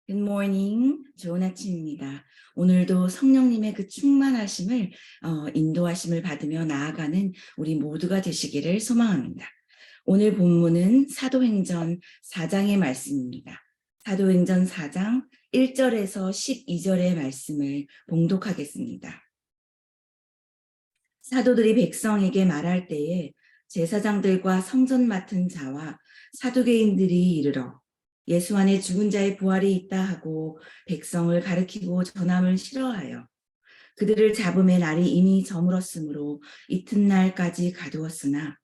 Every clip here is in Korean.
Good morning. 좋은 아침입니다. 오늘도 성령님의 그 충만하심을 인도하심을 받으며 나아가는 우리 모두가 되시기를 소망합니다. 오늘 본문은 사도행전 4장의 말씀입니다. 사도행전 4장 1절에서 12절의 말씀을 봉독하겠습니다. 사도들이 백성에게 말할 때에 제사장들과 성전 맡은 자와 사두개인들이 이르러 예수 안에 죽은 자의 부활이 있다 하고 백성을 가르치고 전함을 싫어하여 그들을 잡음의 날이 이미 저물었으므로 이튿날까지 가두었으나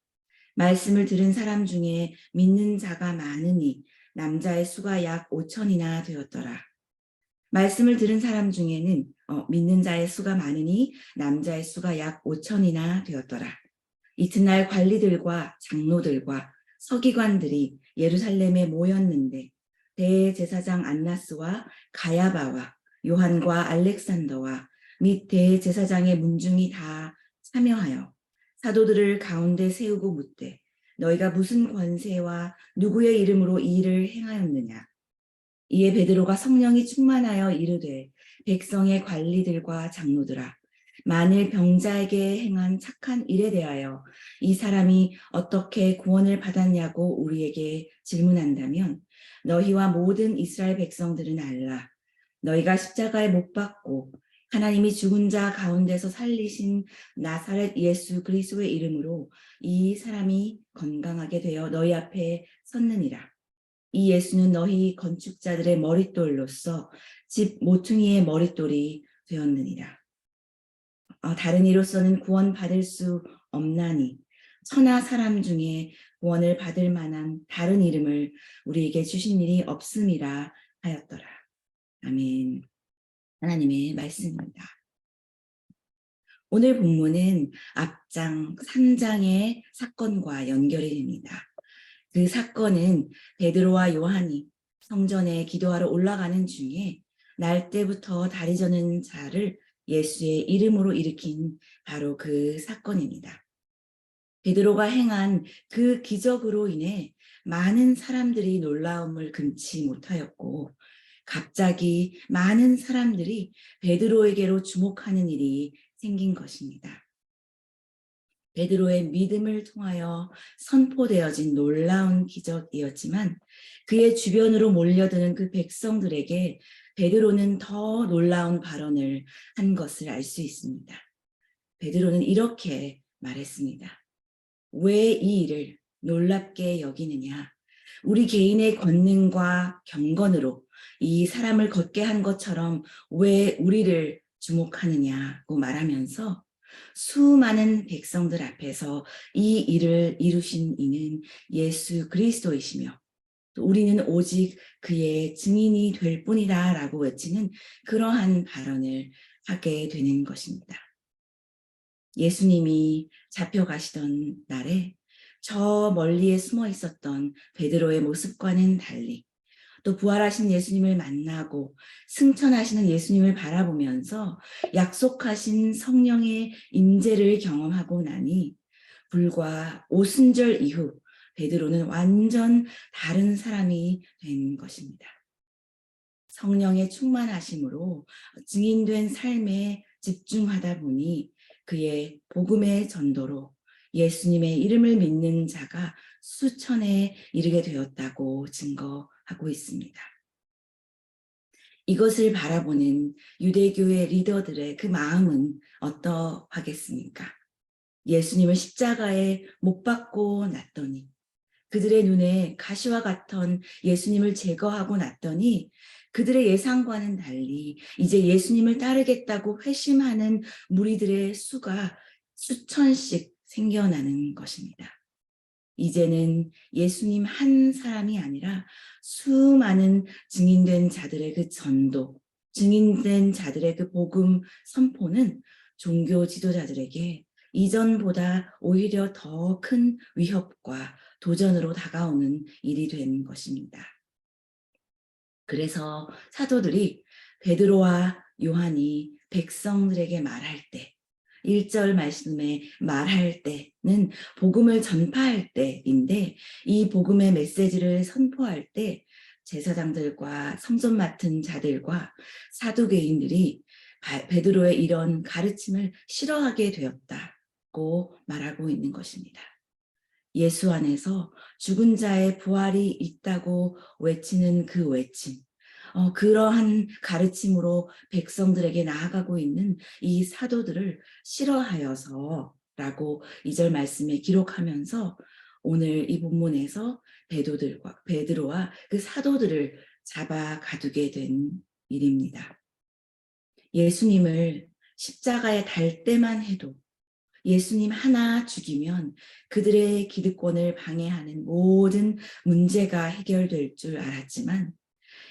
말씀을 들은 사람 중에 믿는 자가 많으니 남자의 수가 약 5천이나 되었더라. 말씀을 들은 사람 중에는 믿는 자의 수가 많으니 남자의 수가 약 5천이나 되었더라. 이튿날 관리들과 장로들과 서기관들이 예루살렘에 모였는데 대제사장 안나스와 가야바와 요한과 알렉산더와 및 대제사장의 문중이 다 참여하여 사도들을 가운데 세우고 묻되 너희가 무슨 권세와 누구의 이름으로 이 일을 행하였느냐. 이에 베드로가 성령이 충만하여 이르되 백성의 관리들과 장로들아 만일 병자에게 행한 착한 일에 대하여 이 사람이 어떻게 구원을 받았냐고 우리에게 질문한다면 너희와 모든 이스라엘 백성들은 알라. 너희가 십자가에 못 박고 하나님이 죽은 자 가운데서 살리신 나사렛 예수 그리스도의 이름으로 이 사람이 건강하게 되어 너희 앞에 섰느니라. 이 예수는 너희 건축자들의 머릿돌로서 집 모퉁이의 머릿돌이 되었느니라. 다른 이로서는 구원받을 수 없나니 천하 사람 중에 구원을 받을 만한 다른 이름을 우리에게 주신 일이 없음이라 하였더라. 아멘. 하나님의 말씀입니다. 오늘 본문은 앞장 3장의 사건과 연결이 됩니다. 그 사건은 베드로와 요한이 성전에 기도하러 올라가는 중에 날 때부터 다리 저는 자를 예수의 이름으로 일으킨 바로 그 사건입니다. 베드로가 행한 그 기적으로 인해 많은 사람들이 놀라움을 금치 못하였고 갑자기 많은 사람들이 베드로에게로 주목하는 일이 생긴 것입니다. 베드로의 믿음을 통하여 선포되어진 놀라운 기적이었지만 그의 주변으로 몰려드는 그 백성들에게 베드로는 더 놀라운 발언을 한 것을 알 수 있습니다. 베드로는 이렇게 말했습니다. 왜 이 일을 놀랍게 여기느냐? 우리 개인의 권능과 경건으로 이 사람을 걷게 한 것처럼 왜 우리를 주목하느냐고 말하면서 수많은 백성들 앞에서 이 일을 이루신 이는 예수 그리스도이시며 또 우리는 오직 그의 증인이 될 뿐이다 라고 외치는 그러한 발언을 하게 되는 것입니다. 예수님이 잡혀가시던 날에 저 멀리에 숨어 있었던 베드로의 모습과는 달리 또 부활하신 예수님을 만나고 승천하시는 예수님을 바라보면서 약속하신 성령의 임재를 경험하고 나니 불과 오순절 이후 베드로는 완전 다른 사람이 된 것입니다. 성령의 충만하심으로 증인된 삶에 집중하다 보니 그의 복음의 전도로 예수님의 이름을 믿는 자가 수천에 이르게 되었다고 증거하고 있습니다. 이것을 바라보는 유대교의 리더들의 그 마음은 어떠하겠습니까? 예수님을 십자가에 못 박고 났더니 그들의 눈에 가시와 같던 예수님을 제거하고 났더니 그들의 예상과는 달리 이제 예수님을 따르겠다고 회심하는 무리들의 수가 수천씩 생겨나는 것입니다. 이제는 예수님 한 사람이 아니라 수많은 증인된 자들의 그 전도, 증인된 자들의 그 복음 선포는 종교 지도자들에게 이전보다 오히려 더 큰 위협과 도전으로 다가오는 일이 된 것입니다. 그래서 사도들이 베드로와 요한이 백성들에게 말할 때 1절 말씀에 말할 때는 복음을 전파할 때인데 이 복음의 메시지를 선포할 때 제사장들과 성전 맡은 자들과 사두개인들이 베드로의 이런 가르침을 싫어하게 되었다고 말하고 있는 것입니다. 예수 안에서 죽은 자의 부활이 있다고 외치는 그 외침, 그러한 가르침으로 백성들에게 나아가고 있는 이 사도들을 싫어하여서라고 2절 말씀에 기록하면서 오늘 이 본문에서 베드로와 그 사도들을 잡아 가두게 된 일입니다. 예수님을 십자가에 달 때만 해도 예수님 하나 죽이면 그들의 기득권을 방해하는 모든 문제가 해결될 줄 알았지만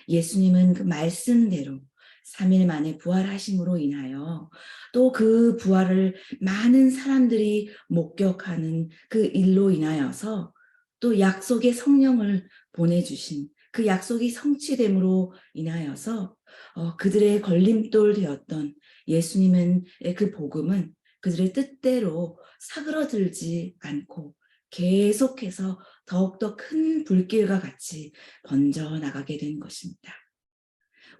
예수님은 그 말씀대로 3일 만에 부활하심으로 인하여 또 그 부활을 많은 사람들이 목격하는 그 일로 인하여서 또 약속의 성령을 보내주신 그 약속이 성취됨으로 인하여서 그들의 걸림돌 되었던 예수님은 그 복음은 그들의 뜻대로 사그러들지 않고 계속해서 더욱더 큰 불길과 같이 번져나가게 된 것입니다.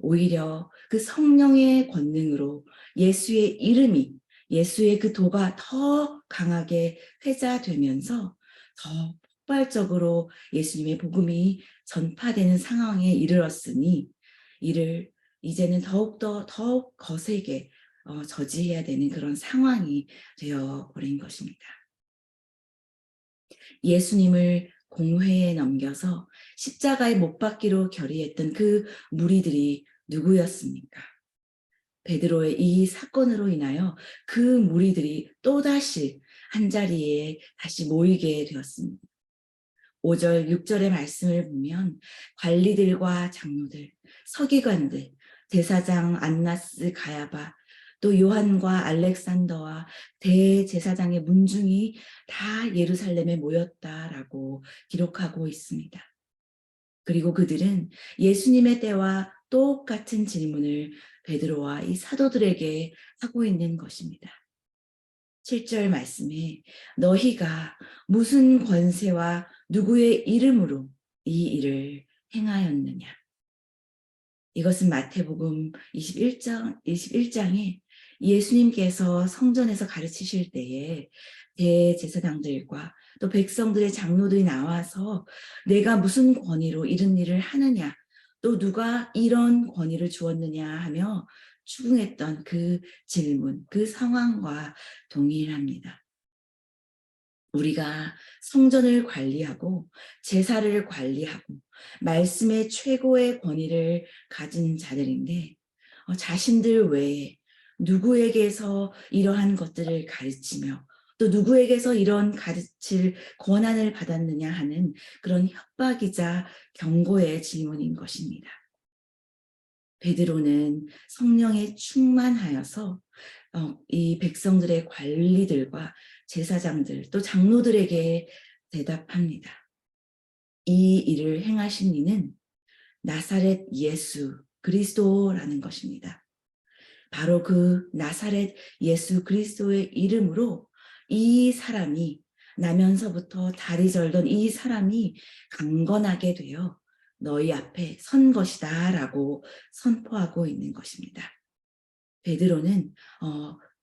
오히려 그 성령의 권능으로 예수의 이름이, 예수의 그 도가 더 강하게 회자되면서 더 폭발적으로 예수님의 복음이 전파되는 상황에 이르렀으니 이를 이제는 더욱 거세게 저지해야 되는 그런 상황이 되어버린 것입니다. 예수님을 공회에 넘겨서 십자가에 못 박기로 결의했던 그 무리들이 누구였습니까? 베드로의 이 사건으로 인하여 그 무리들이 또다시 한자리에 다시 모이게 되었습니다. 5절, 6절의 말씀을 보면 관리들과 장로들, 서기관들, 제사장 안나스, 가야바, 또 요한과 알렉산더와 대제사장의 문중이 다 예루살렘에 모였다라고 기록하고 있습니다. 그리고 그들은 예수님의 때와 똑같은 질문을 베드로와 이 사도들에게 하고 있는 것입니다. 7절 말씀에 너희가 무슨 권세와 누구의 이름으로 이 일을 행하였느냐. 이것은 마태복음 21장에 예수님께서 성전에서 가르치실 때에 대제사장들과 또 백성들의 장로들이 나와서 내가 무슨 권위로 이런 일을 하느냐, 또 누가 이런 권위를 주었느냐 하며 추궁했던 그 질문, 그 상황과 동일합니다. 우리가 성전을 관리하고 제사를 관리하고 말씀의 최고의 권위를 가진 자들인데 자신들 외에 누구에게서 이러한 것들을 가르치며 또 누구에게서 이런 가르칠 권한을 받았느냐 하는 그런 협박이자 경고의 질문인 것입니다. 베드로는 성령에 충만하여서 이 백성들의 관리들과 제사장들 또 장로들에게 대답합니다. 이 일을 행하신 이는 나사렛 예수 그리스도라는 것입니다. 바로 그 나사렛 예수 그리스도의 이름으로 이 사람이 나면서부터 다리 절던 이 사람이 강건하게 되어 너희 앞에 선 것이다 라고 선포하고 있는 것입니다. 베드로는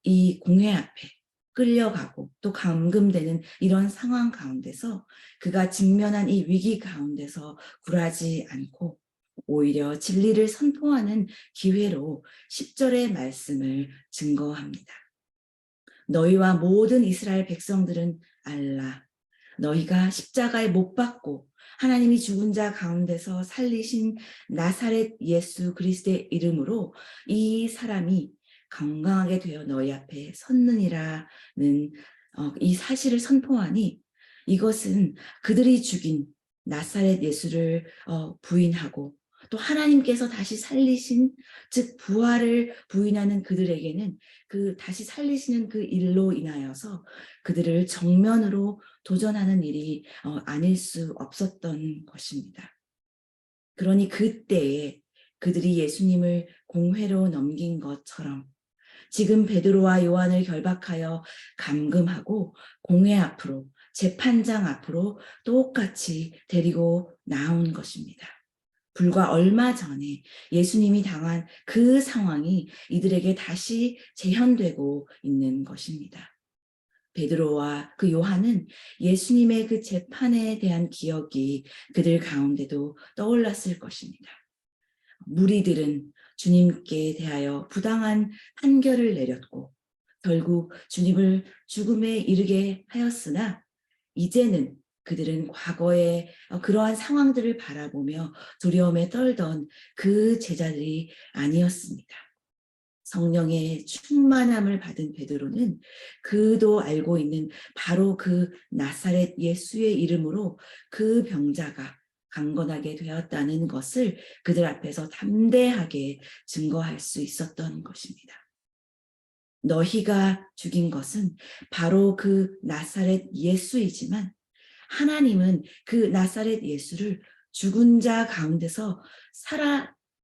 이 공회 앞에 끌려가고 또 감금되는 이런 상황 가운데서 그가 직면한 이 위기 가운데서 굴하지 않고 오히려 진리를 선포하는 기회로 10절의 말씀을 증거합니다. 너희와 모든 이스라엘 백성들은 알라. 너희가 십자가에 못 박고 하나님이 죽은 자 가운데서 살리신 나사렛 예수 그리스도의 이름으로 이 사람이 건강하게 되어 너희 앞에 섰느니라는 이 사실을 선포하니 이것은 그들이 죽인 나사렛 예수를 부인하고 또 하나님께서 다시 살리신 즉 부활을 부인하는 그들에게는 그 다시 살리시는 그 일로 인하여서 그들을 정면으로 도전하는 일이 아닐 수 없었던 것입니다. 그러니 그때에 그들이 예수님을 공회로 넘긴 것처럼 지금 베드로와 요한을 결박하여 감금하고 공회 앞으로 재판장 앞으로 똑같이 데리고 나온 것입니다. 불과 얼마 전에 예수님이 당한 그 상황이 이들에게 다시 재현되고 있는 것입니다. 베드로와 그 요한은 예수님의 그 재판에 대한 기억이 그들 가운데도 떠올랐을 것입니다. 무리들은 주님께 대하여 부당한 판결을 내렸고 결국 주님을 죽음에 이르게 하였으나 이제는 그들은 과거의 그러한 상황들을 바라보며 두려움에 떨던 그 제자들이 아니었습니다. 성령의 충만함을 받은 베드로는 그도 알고 있는 바로 그 나사렛 예수의 이름으로 그 병자가 강건하게 되었다는 것을 그들 앞에서 담대하게 증거할 수 있었던 것입니다. 너희가 죽인 것은 바로 그 나사렛 예수이지만 하나님은 그 나사렛 예수를 죽은 자 가운데서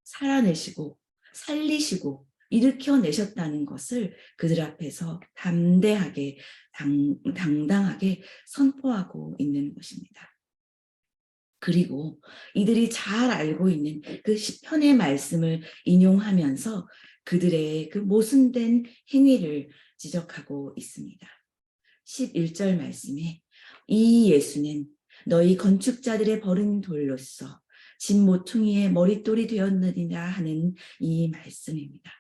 살아내시고 살리시고 일으켜내셨다는 것을 그들 앞에서 담대하게 당당하게 선포하고 있는 것입니다. 그리고 이들이 잘 알고 있는 그 시편의 말씀을 인용하면서 그들의 그 모순된 행위를 지적하고 있습니다. 11절 말씀에 이 예수는 너희 건축자들의 버린 돌로서 집 모퉁이의 머릿돌이 되었느니라 하는 이 말씀입니다.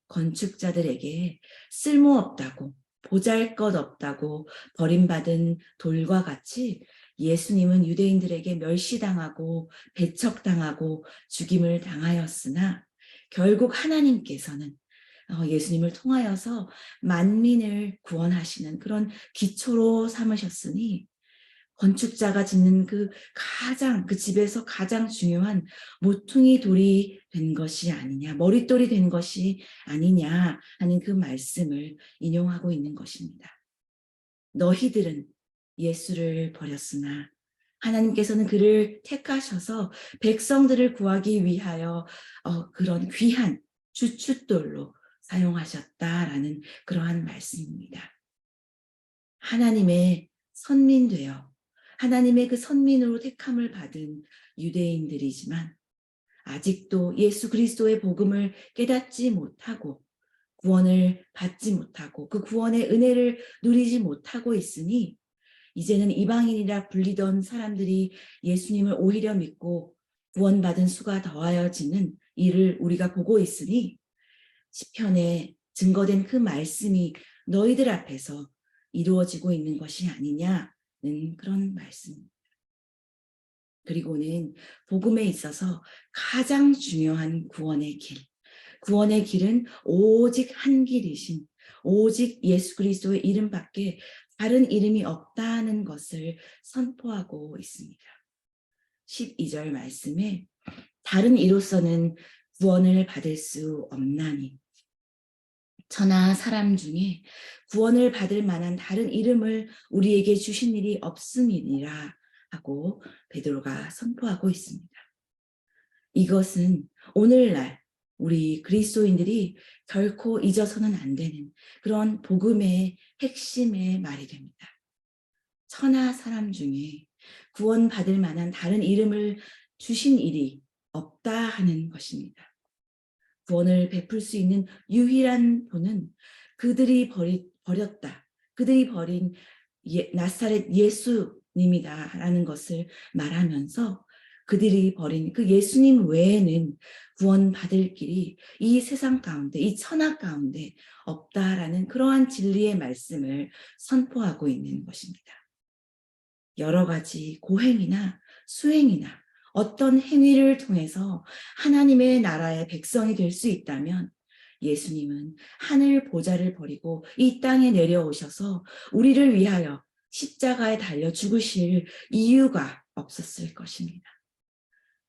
건축자들에게 쓸모없다고 보잘것없다고 버림받은 돌과 같이 예수님은 유대인들에게 멸시당하고 배척당하고 죽임을 당하였으나 결국 하나님께서는 예수님을 통하여서 만민을 구원하시는 그런 기초로 삼으셨으니 건축자가 짓는 그 집에서 가장 중요한 모퉁이 돌이 된 것이 아니냐, 머릿돌이 된 것이 아니냐 하는 그 말씀을 인용하고 있는 것입니다. 너희들은 예수를 버렸으나 하나님께서는 그를 택하셔서 백성들을 구하기 위하여 그런 귀한 주춧돌로 사용하셨다라는 그러한 말씀입니다. 하나님의 선민되어 하나님의 그 선민으로 택함을 받은 유대인들이지만 아직도 예수 그리스도의 복음을 깨닫지 못하고 구원을 받지 못하고 그 구원의 은혜를 누리지 못하고 있으니 이제는 이방인이라 불리던 사람들이 예수님을 오히려 믿고 구원받은 수가 더하여지는 일을 우리가 보고 있으니 시편에 증거된 그 말씀이 너희들 앞에서 이루어지고 있는 것이 아니냐는 그런 말씀입니다. 그리고는 복음에 있어서 가장 중요한 구원의 길은 오직 한 길이신 오직 예수 그리스도의 이름밖에 다른 이름이 없다는 것을 선포하고 있습니다. 12절 말씀에 다른 이로서는 구원을 받을 수 없나니 천하 사람 중에 구원을 받을 만한 다른 이름을 우리에게 주신 일이 없음이니라 하고 베드로가 선포하고 있습니다. 이것은 오늘날 우리 그리스도인들이 결코 잊어서는 안 되는 그런 복음의 핵심의 말이 됩니다. 천하 사람 중에 구원받을 만한 다른 이름을 주신 일이 없다 하는 것입니다. 구원을 베풀 수 있는 유일한 분은 그들이 버렸다. 그들이 버린 나사렛 예수님이다라는 것을 말하면서 그들이 버린 그 예수님 외에는 구원받을 길이 이 세상 가운데, 이 천하 가운데 없다라는 그러한 진리의 말씀을 선포하고 있는 것입니다. 여러 가지 고행이나 수행이나 어떤 행위를 통해서 하나님의 나라의 백성이 될 수 있다면 예수님은 하늘 보좌를 버리고 이 땅에 내려오셔서 우리를 위하여 십자가에 달려 죽으실 이유가 없었을 것입니다.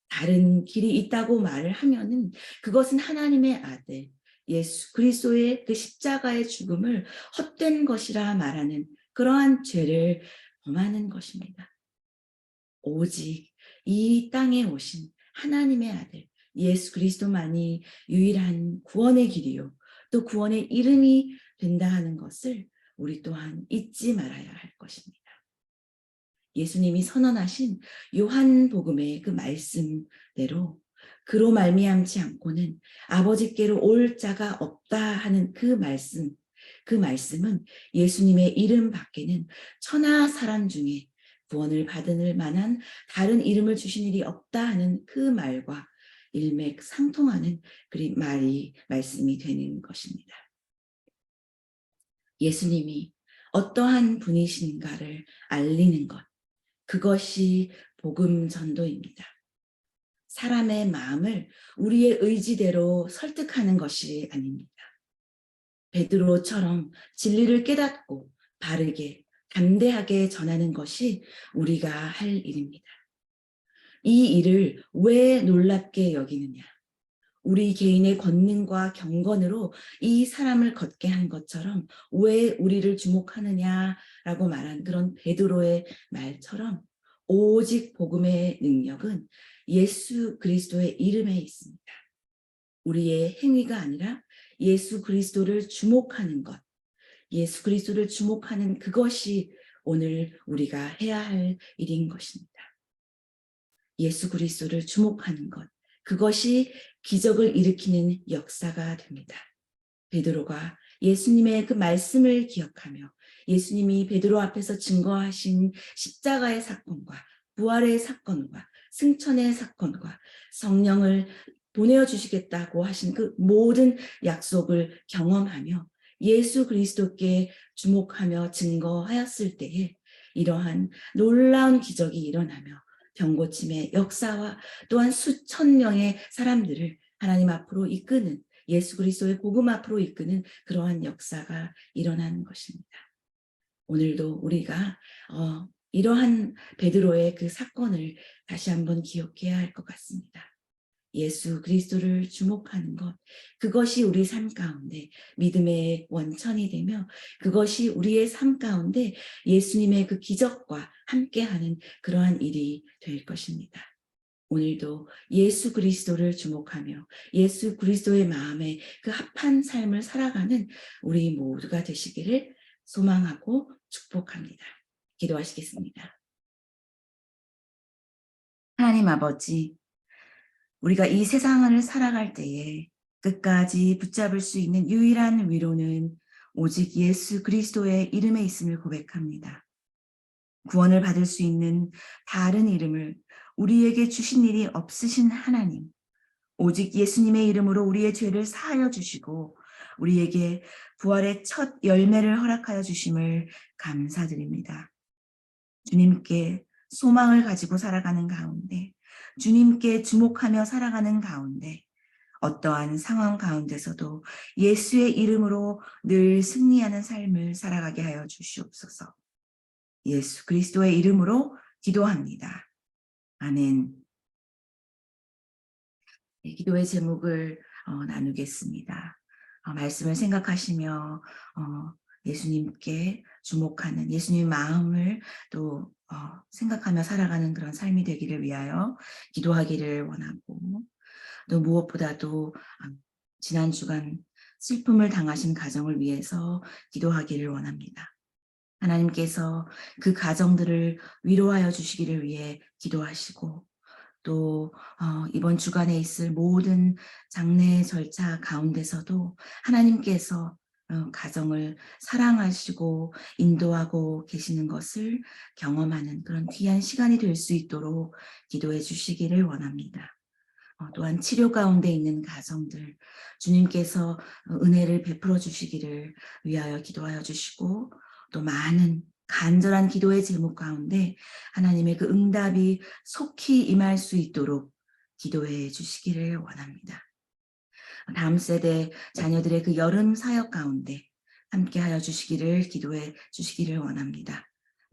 다른 길이 있다고 말을 하면은 그것은 하나님의 아들 예수 그리스도의 그 십자가의 죽음을 헛된 것이라 말하는 그러한 죄를 범하는 것입니다. 오직 이 땅에 오신 하나님의 아들 예수 그리스도만이 유일한 구원의 길이요 또 구원의 이름이 된다 하는 것을 우리 또한 잊지 말아야 할 것입니다. 예수님이 선언하신 요한복음의 그 말씀대로 그로 말미암지 않고는 아버지께로 올 자가 없다 하는 그 말씀은 예수님의 이름 밖에는 천하 사람 중에 구원을 받을 만한 다른 이름을 주신 일이 없다 하는 그 말과 일맥상통하는 말씀이 되는 것입니다. 예수님이 어떠한 분이신가를 알리는 것, 그것이 복음 전도입니다. 사람의 마음을 우리의 의지대로 설득하는 것이 아닙니다. 베드로처럼 진리를 깨닫고 바르게 담대하게 전하는 것이 우리가 할 일입니다. 이 일을 왜 놀랍게 여기느냐? 우리 개인의 권능과 경건으로 이 사람을 걷게 한 것처럼 왜 우리를 주목하느냐라고 말한 그런 베드로의 말처럼 오직 복음의 능력은 예수 그리스도의 이름에 있습니다. 우리의 행위가 아니라 예수 그리스도를 주목하는 것, 예수 그리스도를 주목하는 그것이 오늘 우리가 해야 할 일인 것입니다. 예수 그리스도를 주목하는 것, 그것이 기적을 일으키는 역사가 됩니다. 베드로가 예수님의 그 말씀을 기억하며 예수님이 베드로 앞에서 증거하신 십자가의 사건과 부활의 사건과 승천의 사건과 성령을 보내주시겠다고 하신 그 모든 약속을 경험하며 예수 그리스도께 주목하며 증거하였을 때에 이러한 놀라운 기적이 일어나며 병고침의 역사와 또한 수천 명의 사람들을 하나님 앞으로 이끄는 예수 그리스도의 복음 앞으로 이끄는 그러한 역사가 일어나는 것입니다. 오늘도 우리가 이러한 베드로의 그 사건을 다시 한번 기억해야 할 것 같습니다. 예수 그리스도를 주목하는 것, 그것이 우리 삶 가운데 믿음의 원천이 되며 그것이 우리의 삶 가운데 예수님의 그 기적과 함께하는 그러한 일이 될 것입니다. 오늘도 예수 그리스도를 주목하며 예수 그리스도의 마음에 그 합한 삶을 살아가는 우리 모두가 되시기를 소망하고 축복합니다. 기도하시겠습니다. 하나님 아버지, 우리가 이 세상을 살아갈 때에 끝까지 붙잡을 수 있는 유일한 위로는 오직 예수 그리스도의 이름에 있음을 고백합니다. 구원을 받을 수 있는 다른 이름을 우리에게 주신 일이 없으신 하나님, 오직 예수님의 이름으로 우리의 죄를 사하여 주시고 우리에게 부활의 첫 열매를 허락하여 주심을 감사드립니다. 주님께 소망을 가지고 살아가는 가운데, 주님께 주목하며 살아가는 가운데, 어떠한 상황 가운데서도 예수의 이름으로 늘 승리하는 삶을 살아가게 하여 주시옵소서. 예수 그리스도의 이름으로 기도합니다. 아멘. 기도의 제목을 나누겠습니다. 말씀을 생각하시며 예수님께 주목하는 예수님 마음을 또 생각하며 살아가는 그런 삶이 되기를 위하여 기도하기를 원하고, 또 무엇보다도 지난 주간 슬픔을 당하신 가정을 위해서 기도하기를 원합니다. 하나님께서 그 가정들을 위로하여 주시기를 위해 기도하시고, 또 이번 주간에 있을 모든 장례 절차 가운데서도 하나님께서 가정을 사랑하시고 인도하고 계시는 것을 경험하는 그런 귀한 시간이 될 수 있도록 기도해 주시기를 원합니다. 또한 치료 가운데 있는 가정들, 주님께서 은혜를 베풀어 주시기를 위하여 기도하여 주시고, 또 많은 간절한 기도의 제목 가운데 하나님의 그 응답이 속히 임할 수 있도록 기도해 주시기를 원합니다. 다음 세대 자녀들의 그 여름 사역 가운데 함께하여 주시기를 기도해 주시기를 원합니다.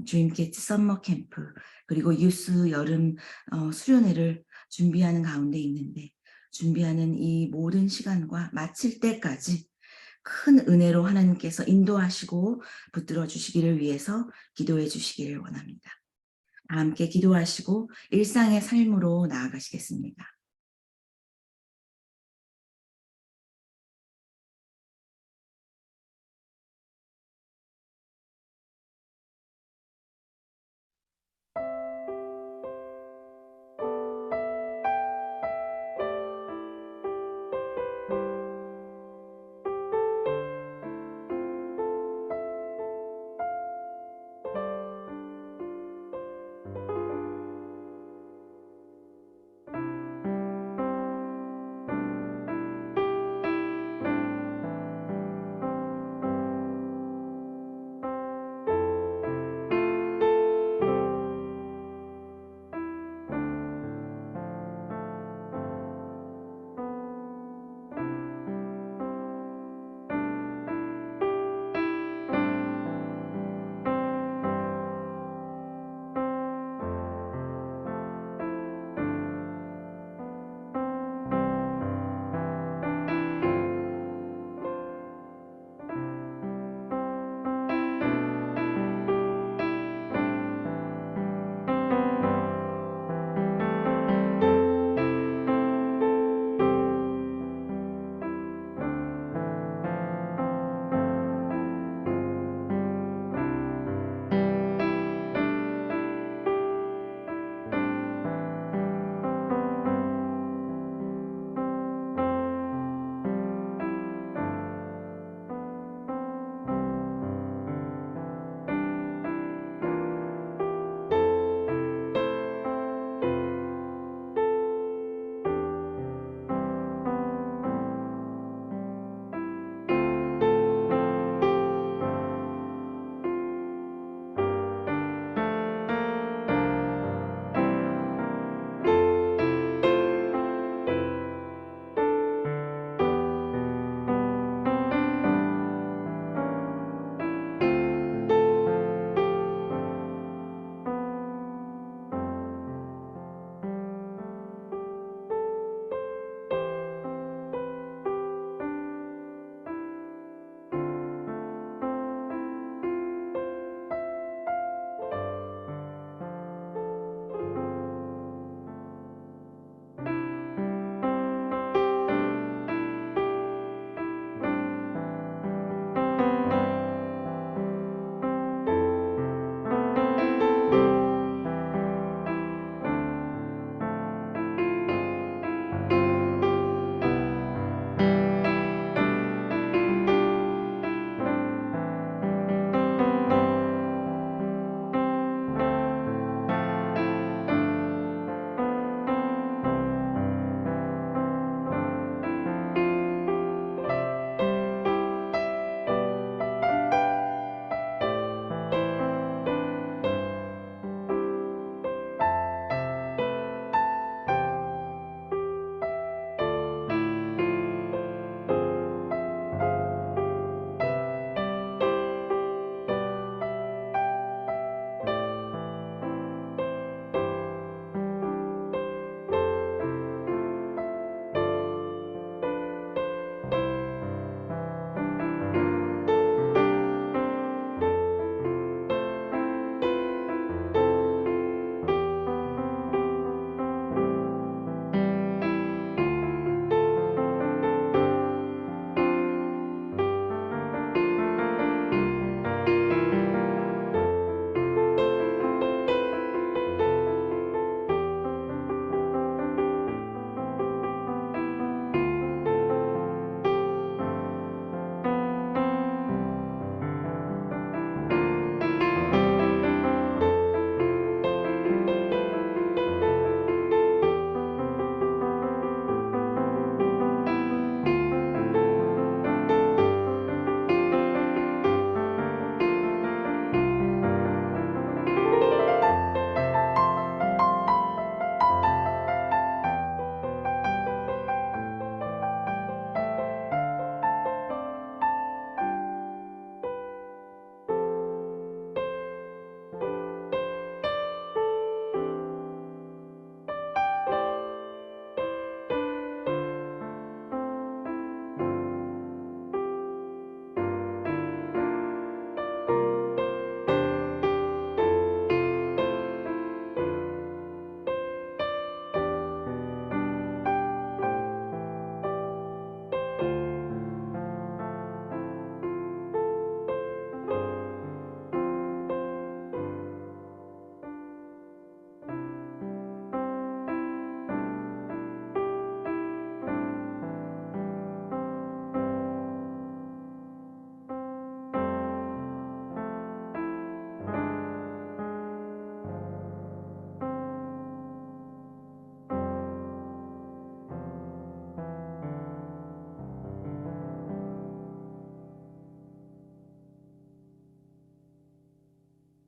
드림캐치 썸머 캠프 그리고 유스 여름 수련회를 준비하는 가운데 있는데, 준비하는 이 모든 시간과 마칠 때까지 큰 은혜로 하나님께서 인도하시고 붙들어 주시기를 위해서 기도해 주시기를 원합니다. 함께 기도하시고 일상의 삶으로 나아가시겠습니다.